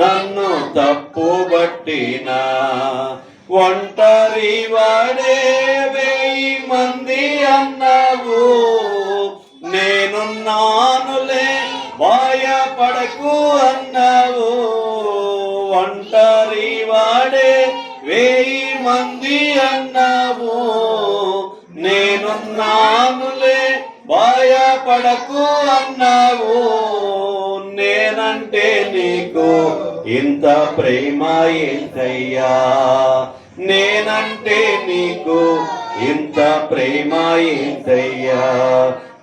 నన్ను తప్పుబట్టిన ఒంటరి వాడే 1000 మంది అన్నావు, నేనున్నానులే భయపడకు అన్నావు. ఒంటరి వాడే 1000 మంది అన్నావు, నేనున్నానులే భయపడకు అన్నావు. నేనంటే నీకు ఇంత ప్రేమ ఏంటయ్యా, నేనంటే నీకు ఇంత ప్రేమ ఏంటయ్యా.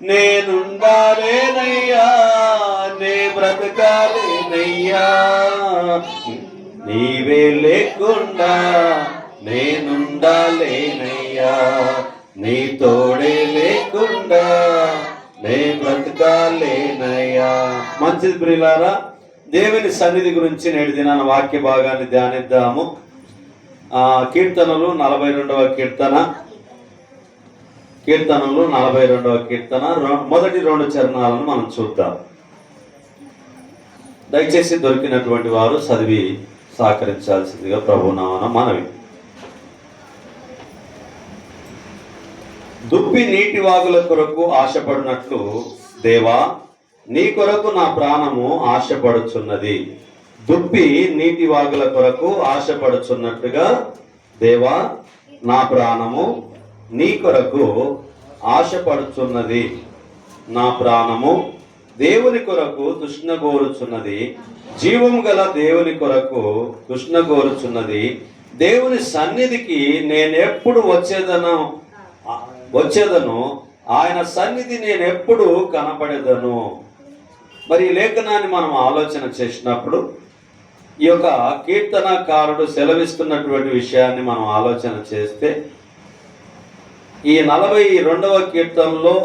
నేనుండాలేనయ్యా, నే బ్రతకాలేనయ్యా, నీవే లేకుండా నేనుండాలేనయ్యా, నీ తోడే లేకుండా నే బ్రతకాలేనయ్యా. మంచిది ప్రియులారా, దేవుని సన్నిధి గురించి నేడు దినాన వాక్య భాగాన్ని ధ్యానిద్దాము. కీర్తనలు 42వ కీర్తన, కీర్తనలు 42వ కీర్తన మొదటి 2 చరణాలను మనం చూద్దాం. దయచేసి దొరికినటువంటి వారు చదివి సహకరించాల్సిందిగా ప్రభునామన మనవి. దుప్పి నీటి వాగుల కొరకు ఆశపడినట్లు దేవా, నీ కొరకు నా ప్రాణము ఆశపడుచున్నది. దుప్పి నీటి వాగుల కొరకు ఆశపడుచున్నట్టుగా దేవా, నా ప్రాణము నీ కొరకు ఆశపడుచున్నది. నా ప్రాణము దేవుని కొరకు తృష్ణగోరుచున్నది, జీవము గల దేవుని కొరకు తృష్ణగోరుచున్నది. దేవుని సన్నిధికి నేనెప్పుడు వచ్చేదను, ఆయన సన్నిధి నేనెప్పుడు కనపడేదను. మరి ఈ లేఖనాన్ని మనం ఆలోచన చేసినప్పుడు ఈ యొక్క కీర్తనకారుడు సెలవిస్తున్నటువంటి విషయాన్ని మనం ఆలోచన చేస్తే, ఈ 42వ కీర్తనలో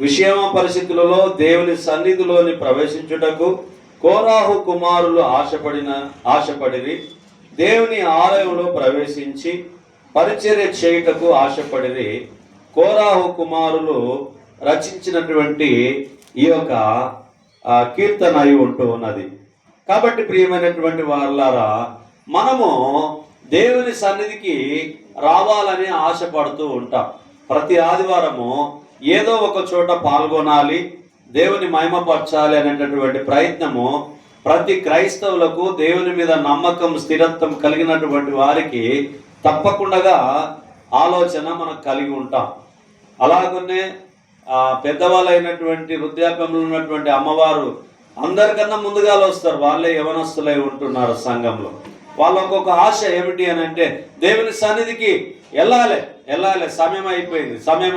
విషమ పరిస్థితులలో దేవుని సన్నిధిలోని ప్రవేశించుటకు కోరాహు కుమారులు ఆశపడిరి. దేవుని ఆలయంలో ప్రవేశించి పరిచర్య చేయుటకు ఆశపడిరి. కోరాహు కుమారులు రచించినటువంటి ఈ యొక్క కీర్తన అయి ఉంటూ ఉన్నది. కాబట్టి ప్రియమైనటువంటి వారులారా, మనము దేవుని సన్నిధికి రావాలని ఆశపడుతూ ఉంటాం. ప్రతి ఆదివారము ఏదో ఒక చోట పాల్గొనాలి, దేవుని మహిమపరచాలి అనేటటువంటి ప్రయత్నము ప్రతి క్రైస్తవులకు, దేవుని మీద నమ్మకం స్థిరత్వం కలిగినటువంటి వారికి తప్పకుండా ఆలోచన మనం కలిగి ఉంటాం. అలాగనే పెద్దవాళ్ళైనటువంటి వృద్ధాప్యంలో ఉన్నటువంటి అమ్మవారు అందరికన్నా ముందుగా వస్తారు. వాళ్ళే యవనస్తులై ఉంటున్నారు సంఘంలో. వాళ్ళకు ఒక ఆశ ఏమిటి అని అంటే, దేవుని సన్నిధికి వెళ్ళాలి, సమయం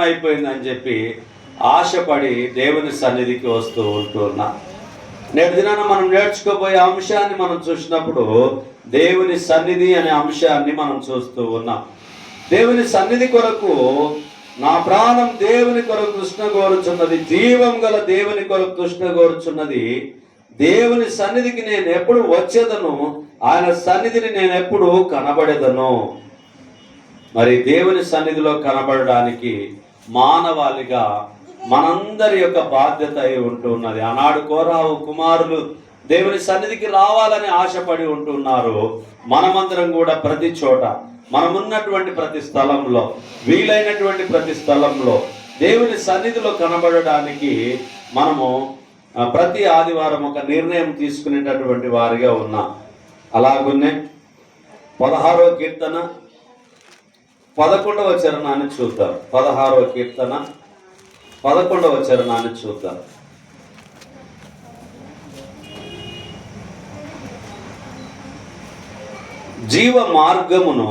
అయిపోయింది అని చెప్పి ఆశపడి దేవుని సన్నిధికి వస్తూ ఉంటున్నా. నేటి దినాన మనం నేర్చుకోబోయే అంశాన్ని మనం చూసినప్పుడు దేవుని సన్నిధి అనే అంశాన్ని మనం చూస్తూ ఉన్నాం. దేవుని సన్నిధి కొరకు నా ప్రాణం దేవుని కొరకు తృష్ణగోరుచున్నది, జీవం గల దేవుని కొరకు తృష్ణగోరుచున్నది. దేవుని సన్నిధికి నేను ఎప్పుడు వచ్చేదను, ఆయన సన్నిధిని నేను ఎప్పుడు కనబడేదను. మరి దేవుని సన్నిధిలో కనబడడానికి మానవాళిగా మనందరి యొక్క బాధ్యత అయి ఉంటున్నది. ఆనాడు కోరాహు కుమారులు దేవుని సన్నిధికి రావాలని ఆశపడి ఉంటున్నారు. మనమందరం కూడా ప్రతి చోట, మనమున్నటువంటి ప్రతి స్థలంలో, వీలైనటువంటి ప్రతి స్థలంలో దేవుని సన్నిధిలో కనబడడానికి మనము ప్రతి ఆదివారం ఒక నిర్ణయం తీసుకునేటటువంటి వారిగా ఉన్నాం. అలాగున్నే 16వ కీర్తన 11వ చరణాన్ని చూద్దాం. 16వ కీర్తన 11వ చరణాన్ని చూద్దాం. జీవ మార్గమును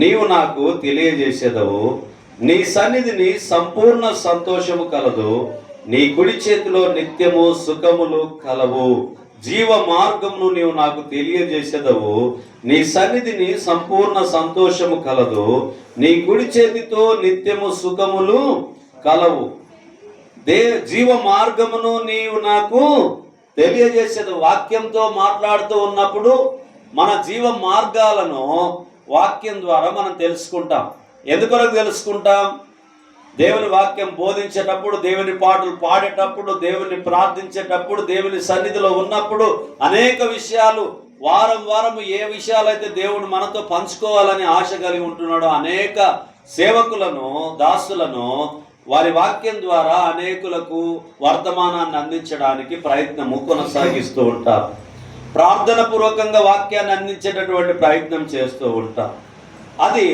నీవు నాకు తెలియజేసేదవు, నీ సన్నిధిని సంపూర్ణ సంతోషము కలదు, నీ కుడి చేతిలో నిత్యము సుఖములు కలవు. జీవ మార్గమును నీవు నాకు తెలియజేసేదవు, నీ సన్నిధిని సంపూర్ణ సంతోషము కలదు, నీ కుడి చేతితో నిత్యము సుఖములు కలవు. జీవ మార్గమును నీవు నాకు తెలియజేసేది. వాక్యంతో మాట్లాడుతూ ఉన్నప్పుడు మన జీవ మార్గాలను వాక్యం ద్వారా మనం తెలుసుకుంటాం. ఎందుకొరకు తెలుసుకుంటాం? దేవుని వాక్యం బోధించేటప్పుడు, దేవుని పాటలు పాడేటప్పుడు, దేవుని ప్రార్థించేటప్పుడు, దేవుని సన్నిధిలో ఉన్నప్పుడు అనేక విషయాలు వారం వారం ఏ విషయాలైతే దేవుడు మనతో పంచుకోవాలని ఆశ కలిగి ఉంటున్నాడో అనేక సేవకులను, దాసులను వారి వాక్యం ద్వారా అనేకులకు వర్తమానాన్ని అందించడానికి ప్రయత్నము కొనసాగిస్తూ ఉంటారు. ప్రార్థన పూర్వకంగా వాక్యాన్ని అందించేటటువంటి ప్రయత్నం చేస్తూ ఉంటారు. అది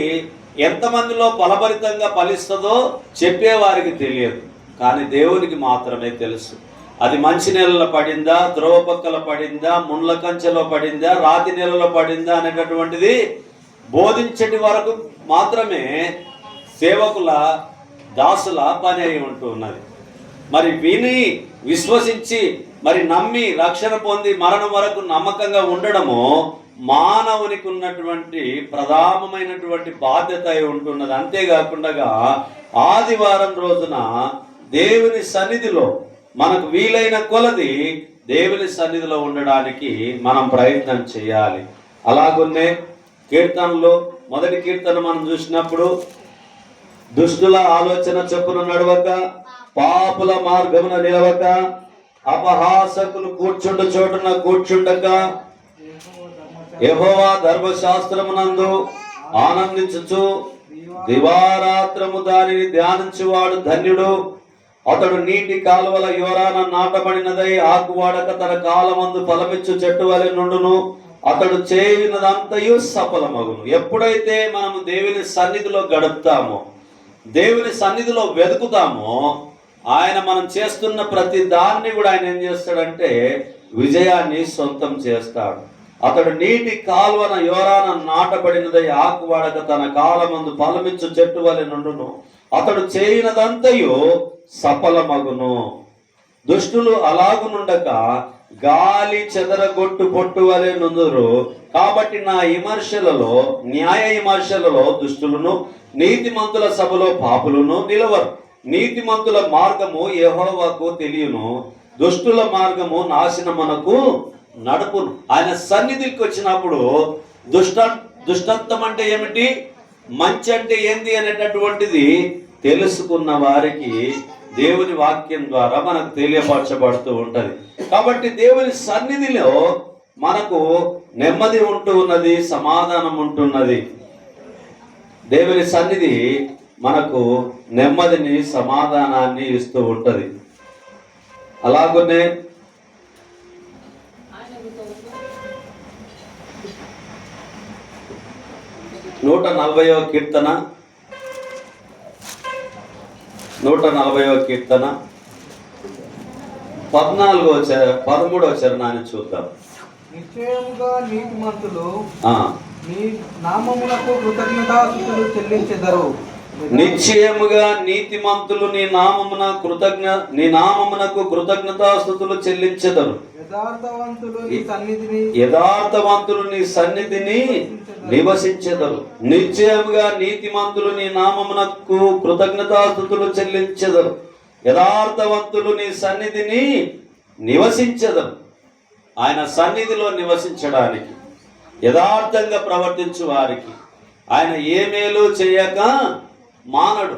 ఎంతమందిలో ఫలభరితంగా ఫలిస్తుందో చెప్పేవారికి తెలియదు, కానీ దేవునికి మాత్రమే తెలుసు. అది మంచి నెలలో పడిందా, ధ్రువ పక్కల పడిందా, ముండ్ల కంచెలో పడిందా, రాతి నెలలో పడిందా అనేటటువంటిది బోధించటి వరకు మాత్రమే సేవకుల, దాసుల పని అయి ఉంటున్నది. మరి విని విశ్వసించి మరి నమ్మి రక్షణ పొంది మరణం వరకు నమ్మకంగా ఉండడము మానవునికి ఉన్నటువంటి ప్రధానమైనటువంటి బాధ్యత అయి ఉంటున్నది. అంతేకాకుండా ఆదివారం రోజున దేవుని సన్నిధిలో మనకు వీలైన కొలది దేవుని సన్నిధిలో ఉండడానికి మనం ప్రయత్నం చేయాలి. అలాగున్నే కీర్తనలో మొదటి కీర్తన మనం చూసినప్పుడు, దుష్టుల ఆలోచన చొప్పున నడవక, పాపుల మార్గమున నిలవక, అపహాసకులు కూర్చుండ చోటున కూర్చుండక, యెహోవా ధర్మశాస్త్రమునందు ఆనందించుచు దివారాత్రము దానిని ధ్యానించువాడు ధన్యుడు. అతడు నీటి కాలువల యోరాన నాటబడినదై ఆకువాడక తన కాలమందు ఫలమిచ్చు చెట్టు వలె నుండును. అతడు చేయనదంతయు సఫలమగును. ఎప్పుడైతే మనము దేవుని సన్నిధిలో గడుపుతామో, దేవుని సన్నిధిలో వెతుకుతామో, ఆయన మనం చేస్తున్న ప్రతి దాన్ని కూడా ఆయన ఏం చేస్తాడంటే విజయాన్ని సొంతం చేస్తాడు. అతడు నీటి కాల్వన యోరాన నాటబడినదై ఆకువాడక తన కాలమందు ఫలమిచ్చు చెట్టు వలె నుండును. అతడు చేయనదంతయు సఫలమగును. దుష్టులు అలాగునుండక గాలి చెదరగొట్టు పొట్టు వలె నుందురు. కాబట్టి నా విమర్శలలో, న్యాయ విమర్శలలో దుష్టులను, నీతిమంతుల సభలో పాపులను నిలవరు. నీతిమంతుల మార్గము యెహోవాకు తెలియను, దుష్టుల మార్గము నాశనమునకు నడుపును. ఆయన సన్నిధికి వచ్చినప్పుడు దుష్టత్వం అంటే ఏమిటి, మంచి అంటే ఏంది అనేటటువంటిది తెలుసుకున్న వారికి దేవుని వాక్యం ద్వారా మనకు తెలియపరచబడుతూ ఉంటది. కాబట్టి దేవుని సన్నిధిలో మనకు నెమ్మది ఉంటూ ఉన్నది, సమాధానం ఉంటున్నది. దేవుని సన్నిధి మనకు నెమ్మదిని, సమాధానాన్ని ఇస్తూ ఉంటది. అలాగనే 140వ కీర్తన 140వ కీర్తన 13వ చరణాన్ని చూద్దాం. నిశ్చయముగా నీతిమంతులు నీ నామమునకు కృతజ్ఞతాస్తుతులు చెల్లించెదరు. నిశ్చయముగా నీతిమంతులు నీ నామమునకు కృతజ్ఞతాస్తుతులు చెల్లించెదరు. యథార్థవంతులు నీ సన్నిధిని నివసించెదరు. నిశ్చయముగా నీతిమంతులు నీ నామమునకు కృతజ్ఞతాస్తుతులు చెల్లించెదరు. యథార్థవంతులు నీ సన్నిధిని నివసించెదరు. ఆయన సన్నిధిలో నివసించడానికి, యథార్థంగా ప్రవర్తించు వారికి ఆయన ఏ మేలు చేయక మానడు.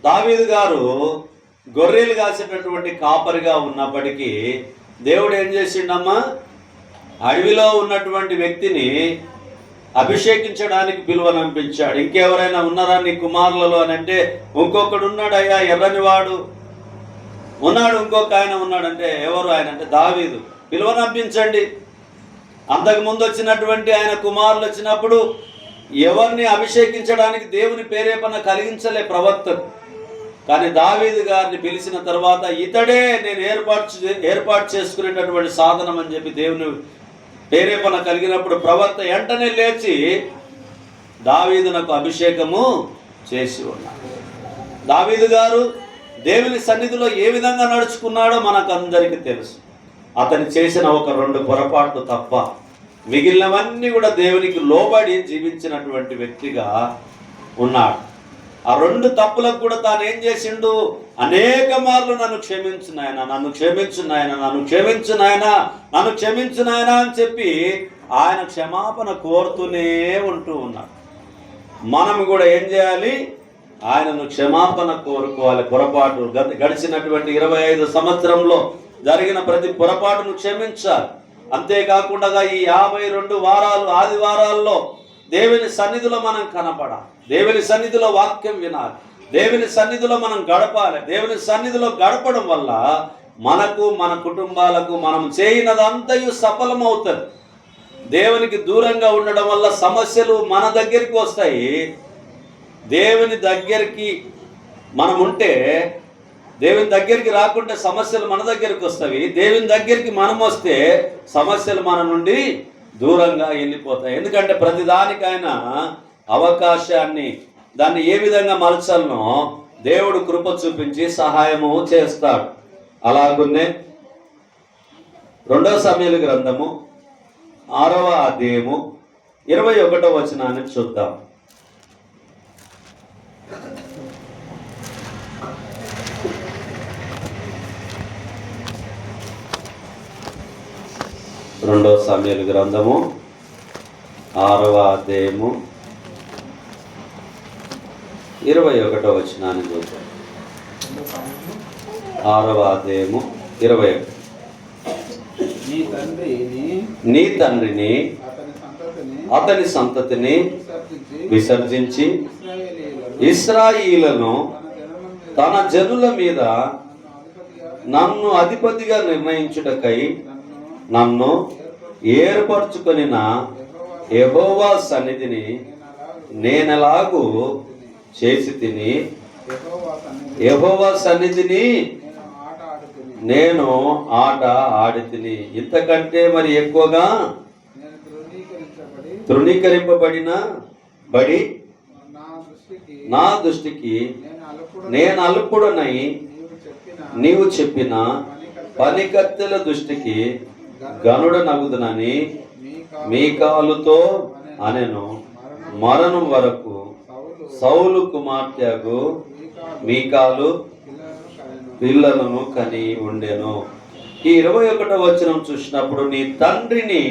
దావీదు గారు గొర్రెలు కాసేటటువంటి కాపరిగా ఉన్నప్పటికీ దేవుడు ఏం చేసిండమ్మా, అడవిలో ఉన్నటువంటి వ్యక్తిని అభిషేకించడానికి పిలువనంపించాడు. ఇంకెవరైనా ఉన్నారా నీ కుమారులలో అని అంటే, ఇంకొకడు ఉన్నాడు అయ్యా, ఎర్రని వాడు ఉన్నాడు, ఇంకొక ఆయన ఉన్నాడంటే ఎవరు ఆయన అంటే దావీదు. పిలువనంపించండి. అంతకుముందు వచ్చినటువంటి ఆయన కుమారులు వచ్చినప్పుడు ఎవరిని అభిషేకించడానికి దేవుని ప్రేరేపణ కలిగించలే ప్రవక్తకు. కానీ దావీదు గారిని పిలిచిన తర్వాత ఇతడే నేను ఏర్పాటు చేసుకునేటటువంటి సాధనం అని చెప్పి దేవుని ప్రేరేపణ కలిగినప్పుడు ప్రవక్త వెంటనే లేచి దావీదునకు అభిషేకము చేసి ఉన్నాడు. దావీదు గారు దేవుని సన్నిధిలో ఏ విధంగా నడుచుకున్నాడో మనకందరికీ తెలుసు. అతను చేసిన ఒక 2 పొరపాట్లు తప్ప మిగిలినవన్నీ కూడా దేవునికి లోబడి జీవించినటువంటి వ్యక్తిగా ఉన్నాడు. ఆ 2 తప్పులకు కూడా తాను ఏం చేసిండు, అనేక మార్లు నన్ను క్షమించు నాయనా, నన్ను క్షమించు నాయనా, నన్ను క్షమించు నాయనా, నన్ను క్షమించు నాయనా అని చెప్పి ఆయన క్షమాపణ కోరుతూనే ఉంటూ ఉన్నాడు. మనం కూడా ఏం చేయాలి, ఆయనను క్షమాపణ కోరుకోవాలి. పొరపాటు గడిచినటువంటి 25 సంవత్సరంలో జరిగిన ప్రతి పొరపాటును క్షమించాలి. అంతేకాకుండా ఈ 52 వారాలు ఆదివారాల్లో దేవుని సన్నిధిలో మనం కనపడాలి, దేవుని సన్నిధిలో వాక్యం వినాలి, దేవుని సన్నిధిలో మనం గడపాలి. దేవుని సన్నిధిలో గడపడం వల్ల మనకు, మన కుటుంబాలకు మనం చేయనదంతయు సఫలమవుతుంది. దేవునికి దూరంగా ఉండడం వల్ల సమస్యలు మన దగ్గరికి వస్తాయి. దేవుని దగ్గరికి మనం ఉంటే, దేవుని దగ్గరికి రాకుంటే సమస్యలు మన దగ్గరికి వస్తాయి. దేవుని దగ్గరికి మనం వస్తే సమస్యలు మన నుండి దూరంగా వెళ్ళిపోతాయి. ఎందుకంటే ప్రతిదానికైనా అవకాశాన్ని, దాన్ని ఏ విధంగా మలచాలనో దేవుడు కృప చూపించి సహాయము చేస్తాడు. అలాగున్నే 2 సమూయేలు గ్రంథము 6వ అధ్యాయము 21వ వచనాన్ని చూద్దాం. రెండో సమూయేలు గ్రంథము 6వ అధ్యాయము 21వ వచనాన్ని చూద్దాం. 6వ అధ్యాయము 21. నీ తండ్రిని అతని సంతతిని విసర్జించి ఇశ్రాయేలును తన జనుల మీద నన్ను అధిపతిగా నిర్ణయించుటకై నన్ను ఏర్పరచుకొనిన యెహోవా సన్నిధిని నేనెలాగూ చేసి తిని, యెహోవా సన్నిధిని నేను ఆట ఆడి తిని. ఇంతకంటే మరి ఎక్కువగా తృణీకరింపబడిన బడి నా దృష్టికి నేను అల్పుడనై నీవు చెప్పిన పనికత్తెల దృష్టికి గనుడనగుదునని మీకాలుతో అనెను. మరణం వరకు సౌలు కుమార్తెకు మీకాలు పిల్లలను కని ఉండెను. ఈ 21వ వచనం చూసినప్పుడు నీ తండ్రిని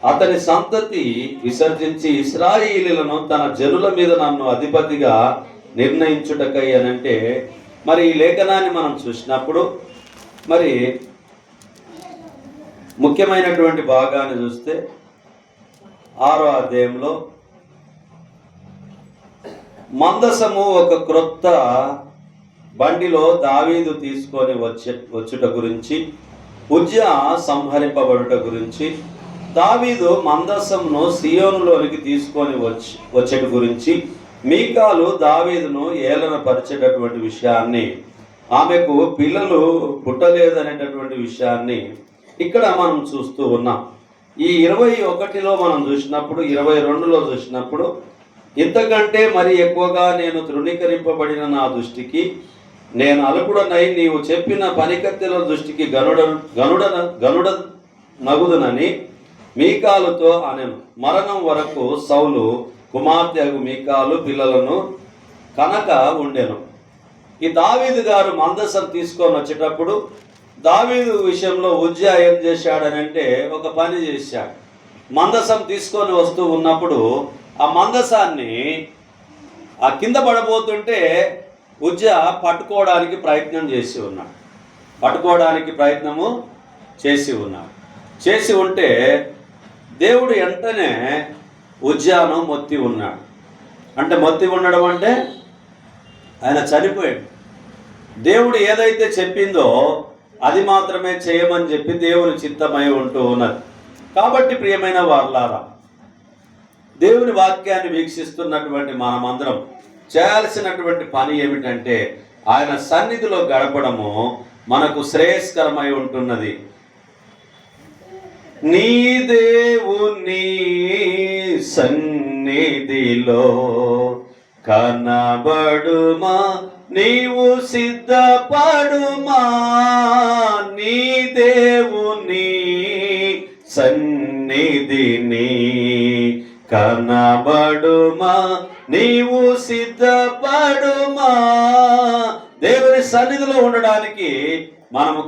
అతని సంతతి విసర్జించి ఇశ్రాయేలీయులను తన జనుల మీద నన్ను అధిపతిగా నిర్ణయించుటకై అనంటే, మరి ఈ లేఖనాన్ని మనం చూసినప్పుడు మరి ముఖ్యమైనటువంటి భాగాన్ని చూస్తే 6వ అధ్యాయంలో మందసము ఒక క్రొత్త బండిలో దావీదు తీసుకొని వచ్చుట గురించి, ఉజ్జా సంహరింపబడుట గురించి, దావీదు మందసమును సియోనులోనికి తీసుకొని వచ్చేట గురించి, మీకాలు దావీదును ఏలన పరిచేటటువంటి విషయాన్ని, ఆమెకు పిల్లలు పుట్టలేదనేటటువంటి విషయాన్ని ఇక్కడ మనం చూస్తూ ఉన్నాం. ఈ 21లో మనం చూసినప్పుడు, 22లో చూసినప్పుడు, ఇంతకంటే మరి ఎక్కువగా నేను తృణీకరింపబడిన నా దృష్టికి నేను అల్పుడనై నీవు చెప్పిన పనికత్తెల దృష్టికి గనుడ నగుదునని మీకాలుతో అనెను. మరణం వరకు సౌలు కుమార్తెకు మీకాలు పిల్లలను కనక ఉండెను. ఈ దావీదు గారు మందసం తీసుకొని వచ్చేటప్పుడు దావీదు విషయంలో ఉజ్జా ఏం చేశాడనంటే ఒక పని చేశాడు. మందసం తీసుకొని వస్తూ ఉన్నప్పుడు ఆ మందసాన్ని ఆ కింద పడబోతుంటే ఉజ్జా పట్టుకోవడానికి ప్రయత్నం చేసి ఉన్నాడు. చేసి ఉంటే దేవుడు వెంటనే ఉజ్జాను మొత్తి ఉన్నాడు. అంటే మొత్తి ఉండడం అంటే ఆయన చనిపోయాడు. దేవుడు ఏదైతే చెప్పిందో అది మాత్రమే చేయమని చెప్పి దేవుని చిత్తమై ఉంటూ ఉన్నది. కాబట్టి ప్రియమైన వారలారా, దేవుని వాక్యాన్ని వీక్షిస్తున్నటువంటి మనమందరం చేయాల్సినటువంటి పని ఏమిటంటే ఆయన సన్నిధిలో గడపడము మనకు శ్రేయస్కరమై ఉంటున్నది. నీ దేవుని సన్నిధిలో కనబడుమా, నీవు సిద్ధపడుమా, నీ దేవుని సన్నిధిని కనబడుమా, నీవు సిద్ధపడుమా. దేవుని సన్నిధిలో ఉండడానికి మనము